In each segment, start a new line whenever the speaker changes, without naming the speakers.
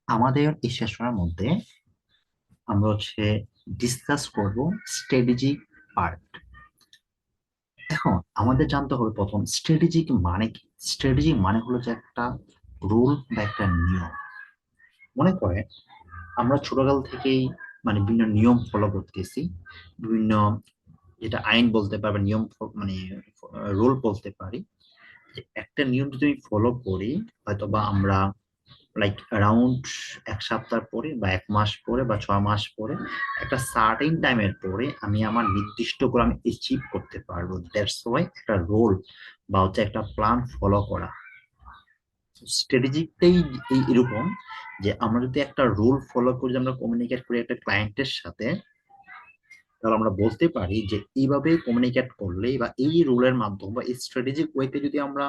আমাদের এই সেশনের মধ্যে আমরা ডিসকাস করব স্ট্র্যাটেজিক পার্ট। এখন আমাদের জানতে হবে প্রথম স্ট্র্যাটেজিক মানে কি। স্ট্র্যাটেজিক মানে হলো যে একটা রুল বা একটা নিয়ম। মনে করে আমরা ছোটকাল থেকেই বিভিন্ন নিয়ম ফলো করতেছি, বিভিন্ন যেটা আইন বলতে পারি বা নিয়ম মানে রুল বলতে পারি। যে একটা নিয়ম যদি আমি ফলো করি, হয়তো বা আমরা অ্যারাউন্ড 1 সপ্তাহ পরে বা 1 মাস পরে বা 6 মাস পরে একটা সার্টেন টাইমের পরে আমি আমার নির্দিষ্ট করে আমি অ্যাচিভ করতে পারবো। দ্যাটস ওয়াই একটা রোল বা একটা প্ল্যান ফলো করা। স্ট্র্যাটেজিকটাই এরকম যে আমরা যদি একটা রুল ফলো করে যদি আমরা কমিউনিকেট করি একটা ক্লায়েন্টের সাথে, তাহলে আমরা বলতে পারি যে এইভাবে কমিউনিকেট করলে বা এই রুলের মাধ্যমে বা এই স্ট্র্যাটেজিক ওয়েতে যদি আমরা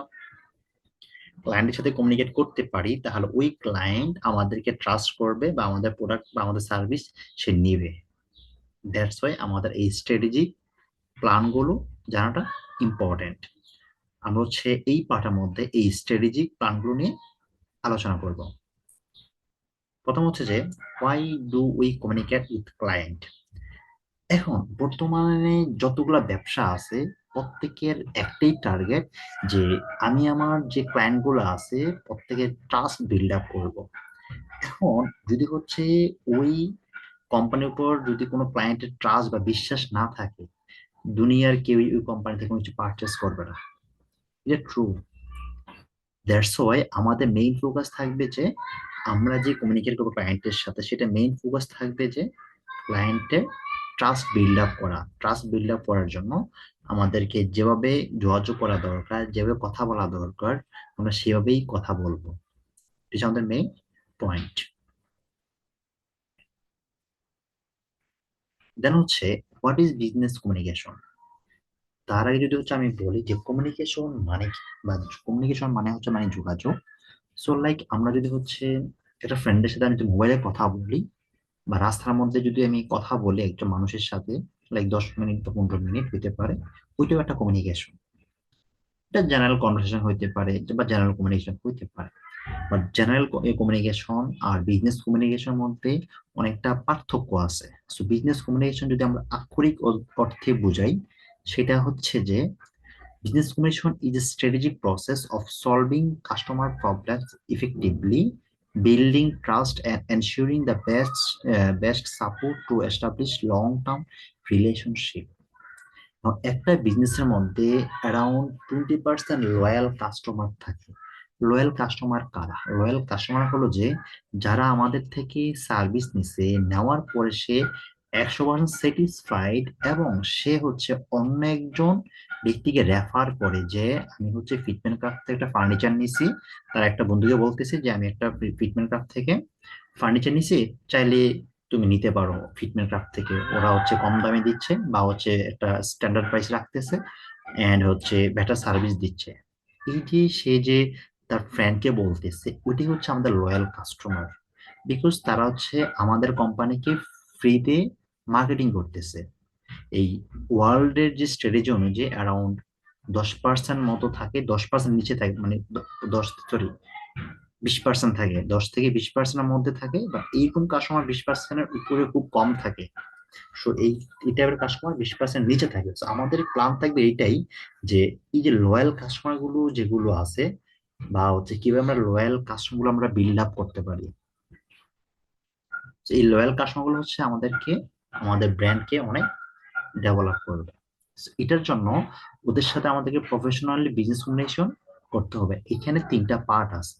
ক্লায়েন্টের সাথে কমিউনিকেট করতে পারি, তাহলে ওই ক্লায়েন্ট আমাদেরকে ট্রাস্ট করবে বা আমাদের প্রোডাক্ট বা আমাদের সার্ভিস সে নিবে। দ্যাটস ওয়াই আমাদের এই স্ট্র্যাটেজিক প্ল্যানগুলো জানাটা ইম্পর্টেন্ট। আমরা এই পার্টের মধ্যে এই স্ট্র্যাটেজিক প্ল্যানগুলো নিয়ে আলোচনা করব। প্রথম যে why do we communicate with client. এখন বর্তমানে যতগুলা ব্যবসা আছে, প্রত্যেকের একটাই টার্গেট যে আমি আমার যে ক্লায়েন্ট গুলো আছে প্রত্যেকের ট্রাস্ট বিল্ড আপ করবো। এখন যদি ওই কোম্পানির উপর যদি কোনো ক্লায়েন্টের ট্রাস্ট বা বিশ্বাস না থাকে, দুনিয়ার কেউই ওই কোম্পানি থেকে কোনো কিছু পারচেস করবে না। এটা ট্রু। দ্যাটস ওয়াই আমাদের মেইন ফোকাস থাকবে যে আমরা যে কমিউনিকেট করবো ক্লায়েন্টের সাথে, সেটা মেইন ফোকাস থাকবে যে ক্লায়েন্টের ট্রাস্ট বিল্ড আপ করা। ট্রাস্ট বিল্ড আপ করার জন্য আমাদেরকে যেভাবে যোগাযোগ করা দরকার, যেভাবে কথা বলা দরকার, আমরা সেভাবেই কথা বলবো। এটা আমাদের main point. Then what is business communication. তার আগে যদি আমি বলি যে কমিউনিকেশন মানে কি, বা কমিউনিকেশন মানে যোগাযোগ। সো আমরা যদি একটা ফ্রেন্ডের সাথে আমি যদি মোবাইলে কথা বলি, বা রাস্তার মধ্যে যদি আমি কথা বলি একটা মানুষের সাথে, 10 মিনিট বা 15 মিনিট হইতে পারে, ওইটাও একটা কমিউনিকেশন। এটা জেনারেল কনভার্সেশন হইতে পারে বা জেনারেল কমিউনিকেশন হইতে পারে। বাট জেনারেল কমিউনিকেশন আর বিজনেস কমিউনিকেশন মধ্যে অনেকটা পার্থক্য আছে। সো বিজনেস কমিউনিকেশন যদি আমরা আক্ষরিক অর্থে বুঝাই, সেটা যে business communication is a strategic process of solving customer problems effectively, building trust, and ensuring the best support to establish long-term relationship. একটা বিজনেসের মধ্যে অ্যারাউন্ড 20% লয়াল কাস্টমার থাকে। লয়াল কাস্টমার কারা? লয়াল কাস্টমার হলো যে যারা আমাদের থেকে সার্ভিস নিছে, নেওয়ার পরে সে 100% স্যাটিসফাইড, এবং সে অন্য একজন ব্যক্তিকে রেফার করে যে আমি ফিটমেন্ট ক্রাফট থেকে একটা ফার্নিচার নিছি। তার একটা বন্ধুকে বলতেছে যে আমি একটা ফিটমেন্ট ক্রাফট থেকে ফার্নিচার নিছি, চাইলে তুমি নিতে পারো ফিটমেন্ট ক্রাফট থেকে। ওরা কম দামে দিচ্ছে বা একটা স্ট্যান্ডার্ড প্রাইস রাখতেছে, এন্ড বেটার সার্ভিস দিচ্ছে। এই যে সে যে তার ফ্রেন্ডকে বলতেছে, ওইটি আমাদের লয়াল কাস্টমার। বিকজ তারা আমাদের কোম্পানিকে ফ্রিতে মার্কেটিং করতেছে। এই ওয়ার্ল্ডের যে স্ট্র্যাটেজি অনুযায়ী অ্যারাউন্ড 10% মতো থাকে, 10% নিচে থাকে, 20% থাকে, 10 থেকে 20%-এর মধ্যে থাকে, বা এইরকম কাস্টমার 20%-এর উপরে খুব কম থাকে। সো এই টাইপের কাস্টমার 20% নিচে থাকে। So আমাদের প্ল্যান থাকবে এইটাই যে এই যে লয়াল কাস্টমার গুলো যেগুলো আছে, বা কিভাবে আমরা লয়াল কাস্টমার গুলো আমরা বিল্ড আপ করতে পারি। So এই লয়াল কাস্টমার গুলো আমাদেরকে, আমাদের ব্র্যান্ডকে অনেক ডেভেলপ করবে। So এটার জন্য ওদের সাথে আমাদেরকে প্রফেশনালি বিজনেস কমিউনিকেশন করতে হবে। এখানে 3টা পার্ট আছে।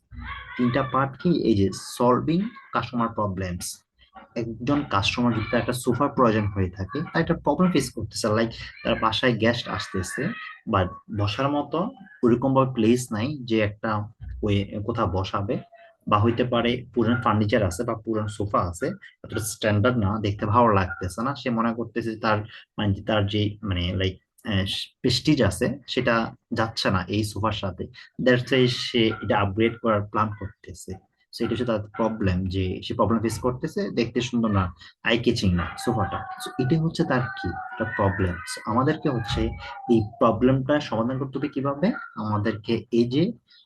3টা পার্ট কি? এই যে সলভিং কাস্টমার প্রবলেমস। একজন কাস্টমার যদি তার একটা সোফার প্রয়োজন হয়ে থাকে, তার একটা প্রবলেম ফেস করতেছে, তার বাসায় গেস্ট আসতেছে, বা বসার মতো ওরকম ভাবে প্লেস নাই যে একটা ওই কোথাও বসাবে, বা হইতে পারে পুরান ফার্নিচার আছে বা পুরান সোফা আছে, অতটা স্ট্যান্ডার্ড না, দেখতে ভালো লাগতেছে না, সে মনে করতেছে যে তার তার যে প্রেস্টিজ আছে সেটা যাচ্ছে না এই সোফার সাথে। দ্যাটস সে এটা আপগ্রেড করার প্ল্যান করতেছে। So এটা তার প্রবলেম, যে সে প্রবলেম ফেস করতেছে, দেখতে সুন্দর না, আই কেচিং না সোফাটা। এটা তার কি একটা প্রবলেম। আমাদেরকে এই প্রবলেমটা সমাধান করতে হবে কিভাবে? আমাদেরকে এই যে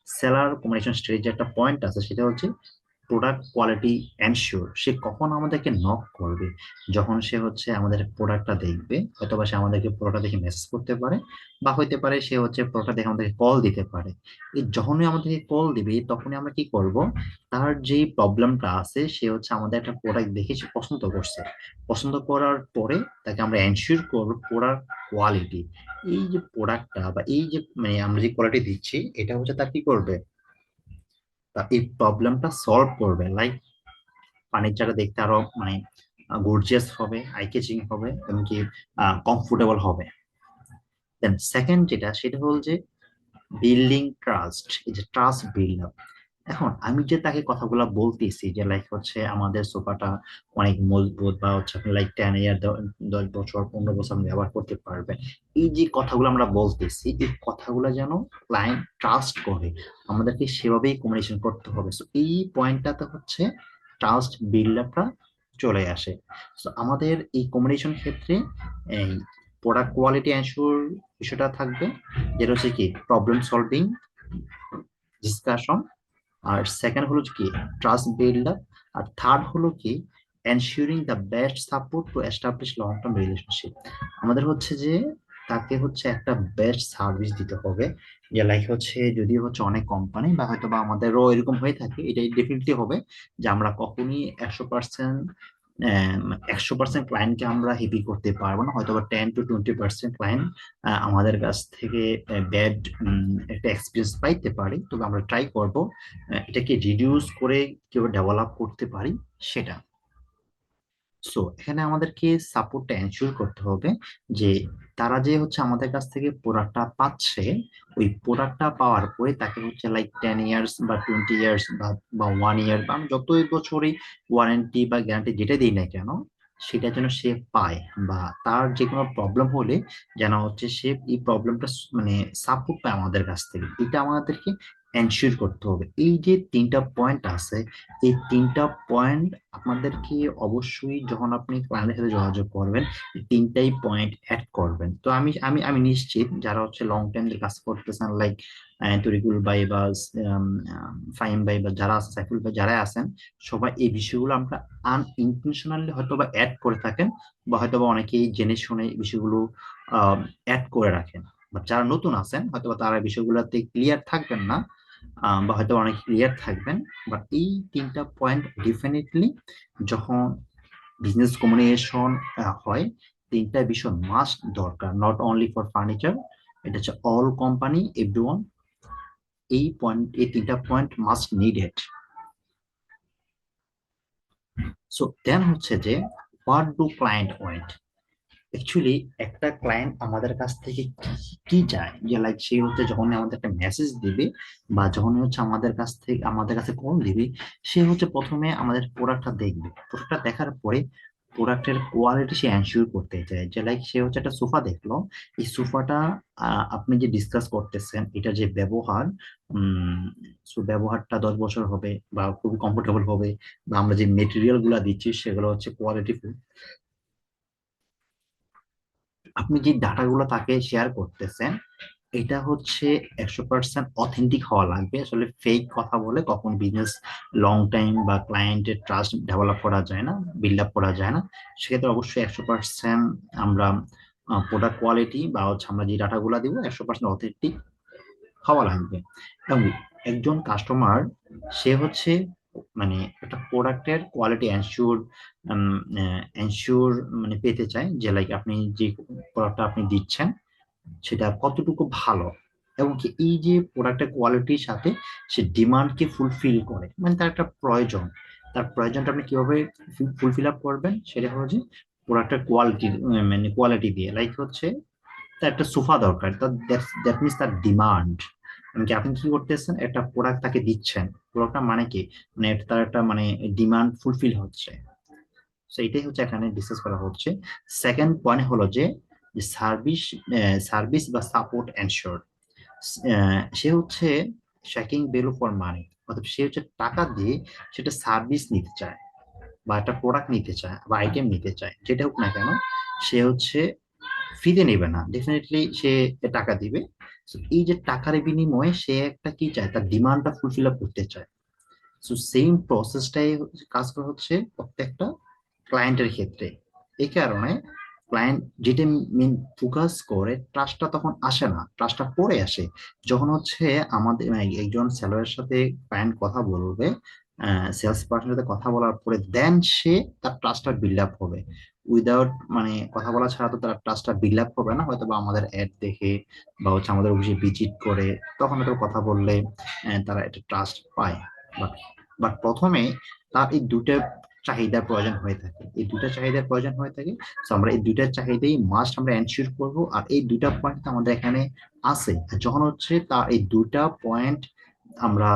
সেলার কমিউনিকেশন স্ট্র্যাটেজি একটা পয়েন্ট আছে, সেটা প্রোডাক্ট কোয়ালিটি এনশিওর, সে কখন আমাদেরকে নক করবে? যখন সে হচ্ছে আমাদের প্রোডাক্টটা দেখবে, অথবা সে আমাদেরকে প্রোডাক্ট দেখে মেসেজ করতে পারে, বা হইতে পারে সে হচ্ছে প্রোডাক্ট দেখে আমাদেরকে কল দিতে পারে। এই যখনই আমাদেরকে কল দিবে তখনই আমরা কি করব, তার যে প্রবলেমটা আছে সে হচ্ছে আমাদের একটা প্রোডাক্ট দেখে সে পছন্দ করছে, পছন্দ করার পরে তাকে আমরা এনশিওর করবো প্রোডাক্ট কোয়ালিটি। এই যে প্রোডাক্টটা বা এই যে মানে আমরা যে কোয়ালিটি দিচ্ছি, এটা হচ্ছে তার কি করবে, তা এই প্রবলেমটা সলভ করবে। লাইক ফার্নিচারটা দেখতে আরো মানে গর্জিয়াস হবে, আই ক্যাচিং হবে, এমনকি কমফোর্টেবল হবে। দেন সেকেন্ড যেটা, সেটা হল যে বিল্ডিং ট্রাস্ট, এই যে ট্রাস্ট বিল্ড আপ। এখন আমি যে তাকে কথাগুলো বলতেছি যে লাইক হচ্ছে আমাদের সোফাটা অনেক মজবুত, বা হচ্ছে আপনি লাইক 10 ইয়ার, 10 বছর, 15 বছর আপনি ব্যবহার করতে পারবেন, এই যে কথাগুলো আমরা বলতেছি, এই কথাগুলো যেন ক্লায়েন্ট ট্রাস্ট করে, আমাদেরকে সেভাবেই কমিউনিকেশন করতে হবে। সো এই পয়েন্টটাতে হচ্ছে ট্রাস্ট বিল্ড আপটা চলে আসে। সো আমাদের এই কমিউনিকেশন ক্ষেত্রে এই প্রোডাক্ট কোয়ালিটি এনশিওর বিষয়টা থাকবে, যেটা হচ্ছে কি প্রবলেম সলভিং, ডিসকাশন, আর সেকেন্ড হলো কি ট্রাস্ট বিল্ড আপ, আর থার্ড হলো কি ensuring the best support to establish long term relationship. আমাদের হচ্ছে যে তাকে হচ্ছে একটা বেস্ট সার্ভিস দিতে হবে। যে লাইক হচ্ছে যদি হচ্ছে অনেক কোম্পানি বা হয়তো বা আমাদেরও এরকম হয়ে থাকে, এটাই ডেফিনেটলি হবে যে আমরা কখনই 100% 100% ক্লায়েন্টকে আমরা হ্যাপি করতে পারবো না, হয়তো বা 10 to 20% ক্লায়েন্ট আমাদের কাছ থেকে ব্যাড একটা এক্সপিরিয়েন্স পাইতে পারি। তবে আমরা ট্রাই করব এটাকে রিডিউস করে কিভাবে ডেভেলপ করতে পারি সেটা। সো এখানে আমাদেরকে সাপোর্টটা এনশিওর করতে হবে যে তারা যে হচ্ছে আমাদের কাছ থেকে প্রোডাক্টটা পাচ্ছে, ওই প্রোডাক্টটা পাওয়ার পরে তাকে হচ্ছে লাইক 10 ইয়ার্স বা 20 ইয়ার্স বা 1 ইয়ার, বা আমি যতই বছরই ওয়ারেন্টি বা গ্যারান্টি যেটা দিই না কেন, সেটা যেন সে পায়। বা তার যে কোনো প্রবলেম হলে যেন হচ্ছে সে এই প্রবলেমটা মানে সাপোর্ট পায় আমাদের কাছ থেকে, এটা আমাদেরকে এনশিওর করতে হবে। এই যে তিনটা পয়েন্ট আছে, এই তিনটা পয়েন্ট আপনাদেরকে অবশ্যই যখন আপনি ক্লায়েন্টের সাথে যোগাযোগ করবেন, এই তিনটাই পয়েন্ট অ্যাড করবেন। তো আমি নিশ্চিত যারা হচ্ছে লং টাইম কাজ করতেছেন, লাইক তরিকুল ভাই বা ফাহিম ভাই বা যারা আছে, সাইফুল ভাই যারা আছেন, সবাই এই বিষয়গুলো আমরা আনইনটেনশনালি হয়তো বা অ্যাড করে থাকেন, বা হয়তো বা অনেকেই জেনে শুনে এই বিষয়গুলো অ্যাড করে রাখেন। বা যারা নতুন আছেন হয়তো বা তারা বিষয়গুলোতে ক্লিয়ার থাকবেন না, বা হয়তো অনেক ক্লিয়ার থাকবেন। বাট এই তিনটা পয়েন্ট ডেফিনেটলি যখন বিজনেস কমিউনিকেশন হয়, তিনটা বিষয় মাস্ট দরকার, নট অনলি ফর ফার্নিচার, এটা হচ্ছে অল কোম্পানি, এভরিওয়ান। এই পয়েন্ট, এই তিনটা point must needed. So then হচ্ছে যে what do client want. Actually একটা ক্লায়েন্ট আমাদের কাছ থেকে কি কি চায়, যে লাইক সে হচ্ছে যখন আমাদের একটা মেসেজ দিবে বা যখন হচ্ছে আমাদের কাছে কল দিবে, সে হচ্ছে প্রথমে আমাদের প্রোডাক্টটা দেখবে, প্রোডাক্টটা দেখার পরে প্রোডাক্টের কোয়ালিটি সে এনশিওর করতে চায়। যে লাইক সে হচ্ছে একটা সোফা দেখলো, এই সোফাটা আপনি যে ডিসকাস করতেছেন এটা যে ব্যবহার, উম ব্যবহারটা 10 বছর হবে বা খুবই কমফোর্টেবল হবে, বা আমরা যে মেটেরিয়াল গুলা দিচ্ছি সেগুলো হচ্ছে কোয়ালিটি, আপনি যে ডাটাগুলো তাকে শেয়ার করতেছেন, এটা হচ্ছে 100% অথেন্টিক হওয়া লাগবে। আসলে ফেক কথা বলে কখন বিজনেস লং টাইম বা ক্লায়েন্টের ট্রাস্ট ডেভেলপ করা যায় না, বিল্ড আপ করা যায় না। সেক্ষেত্রে অবশ্যই 100% আমরা প্রোডাক্ট কোয়ালিটি বা হচ্ছে আমরা যে ডাটাগুলো দিব 100% অথেন্টিক হওয়া লাগবে। এবং একজন কাস্টমার সে হচ্ছে মানে একটা প্রোডাক্টের কোয়ালিটি এনশিওর মানে পেতে চায়, যে লাইক আপনি যে প্রোডাক্টটা আপনি দিচ্ছেন সেটা কতটুকু ভালো, এবং কি এই যে প্রোডাক্টের কোয়ালিটির সাথে সে ডিমান্ডকে ফুলফিল করে, মানে তার একটা প্রয়োজন, তার প্রয়োজনটা আপনি কিভাবে ফুলফিল আপ করবেন, সেটা হলো যে প্রোডাক্টের কোয়ালিটি, মানে কোয়ালিটি দিয়ে। লাইক হচ্ছে তার একটা সোফা দরকার, দ্যাট মিনস তার ডিমান্ড। এমনকি আপনি কি করতেছেন, একটা প্রোডাক্ট তাকে দিচ্ছেন, প্রোডাক্টটা মানে কি, মানে তার একটা মানে ডিমান্ড ফুলফিল হচ্ছে। তো এটাই হচ্ছে এখানে ডিসকাস করা হচ্ছে। সেকেন্ড পয়েন্ট হলো যে সার্ভিস, সার্ভিস বা সাপোর্ট এনশিওর। সে হচ্ছে শেকিং ভ্যালু ফর মানি, অর্থাৎ সে হচ্ছে টাকা দিয়ে সেটা সার্ভিস নিতে চায়, বা একটা প্রোডাক্ট নিতে চায় বা আইটেম নিতে চায়, যেটা হোক না কেন, সে হচ্ছে ফ্রিতে নেবে না, ডেফিনেটলি সে টাকা দিবে। So, এই যে টাকার বিনিময়ে সে একটা কি চায়, তার ডিমান্ডটা ফুলফিল আপ করতে চায়। সো সেম প্রসেসটাই কাজ করা হচ্ছে প্রত্যেকটা ক্লায়েন্টের ক্ষেত্রে। এই কারণে ক্লায়েন্ট যেটা মেন ফোকাস করে, ট্রাস্টটা তখন আসে না, ট্রাস্টটা পরে আসে যখন হচ্ছে আমাদের একজন সেলারের সাথে ক্লায়েন্ট কথা বলবে, সেলস পার্সনের সাথে কথা বলার পরে দেন সে তার ট্রাস্টটা বিল্ড আপ হবে। উইদাউট মানে কথা বলা ছাড়া তো তার ট্রাস্টটা বিল্ড আপ হবে না, হয়তো বা আমাদের অ্যাড দেখে বা হচ্ছে আমাদের অফিসে ভিজিট করে তখন হয়তো কথা বললে তারা একটা ট্রাস্ট পায়। বাট বাট প্রথমে তার এই দুটো চাহিদার প্রয়োজন হয়ে থাকে, এই দুটা চাহিদার প্রয়োজন হয়ে থাকে। তো আমরা এই দুইটা চাহিদাই মাস্ট আমরা এনশিওর করব, আর এই দুইটা পয়েন্ট আমাদের এখানে আছে। আর যখন হচ্ছে তার এই দুইটা পয়েন্ট আমরা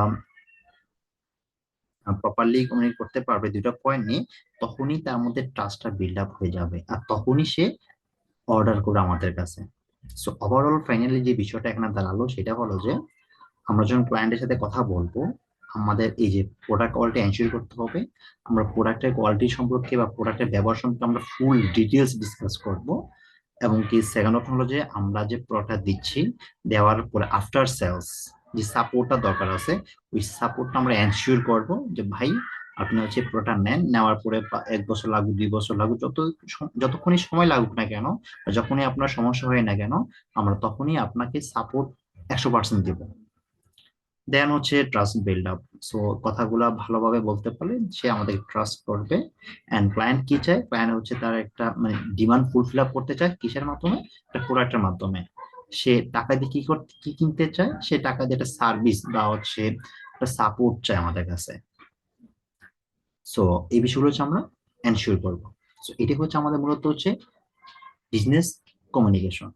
প্রপারলি কমিউনিকেট করতে পারবে দুইটা পয়েন্ট নিয়ে, তখনই তার মধ্যে ট্রাস্টটা বিল্ড আপ হয়ে যাবে, আর তখনই সে অর্ডার করবে আমাদের কাছে। সো ওভারঅল ফাইনালি যে বিষয়টা এখানে দাঁড়ালো সেটা হলো যে আমরা যখন ক্লায়েন্টের সাথে কথা বলবো, আমাদের এই যে প্রোডাক্ট কোয়ালিটি এনশিওর করতে হবে। আমরা প্রোডাক্টের কোয়ালিটি সম্পর্কে বা প্রোডাক্টের ব্যবহার সম্পর্কে আমরা ফুল ডিটেলস ডিসকাস করব। এবং কি সেকেন্ড অপশন হলো যে আমরা যে প্রোডাক্টটা দিচ্ছি, দেওয়ার পরে আফটার সেলস যে সাপোর্টটা দরকার আছে, ওই সাপোর্টটা আমরা এনশিওর করব যে ভাই আপনি হচ্ছে প্রোডাক্ট নেন, নেওয়ার পরে 1 বছর লাগুক 2 বছর লাগুক, যতক্ষণই সময় লাগুক না কেন, বা যখনই আপনার সমস্যা হয় না কেন, আমরা তখনই আপনাকে সাপোর্ট 100% দেব। দেন হচ্ছে ট্রাস্ট বিল্ড আপ। সো কথাগুলা ভালোভাবে বলতে পারলে সে আমাদের ট্রাস্ট করবে। এন্ড ক্লায়েন্ট কি চায়, ক্লায়েন্ট হচ্ছে তার একটা মানে ডিমান্ড ফুলফিল আপ করতে চায় কিসের মাধ্যমে, একটা প্রোডাক্টের মাধ্যমে। সে টাকা দিয়ে কি কিনতে চায়, সে টাকা দিয়ে একটা সার্ভিস বা হচ্ছে একটা সাপোর্ট চায় আমাদের কাছে। সো এই বিষয়গুলো হচ্ছে আমরা এনশিওর করবো। সো এটি হচ্ছে আমাদের মূলত হচ্ছে বিজনেস কমিউনিকেশন।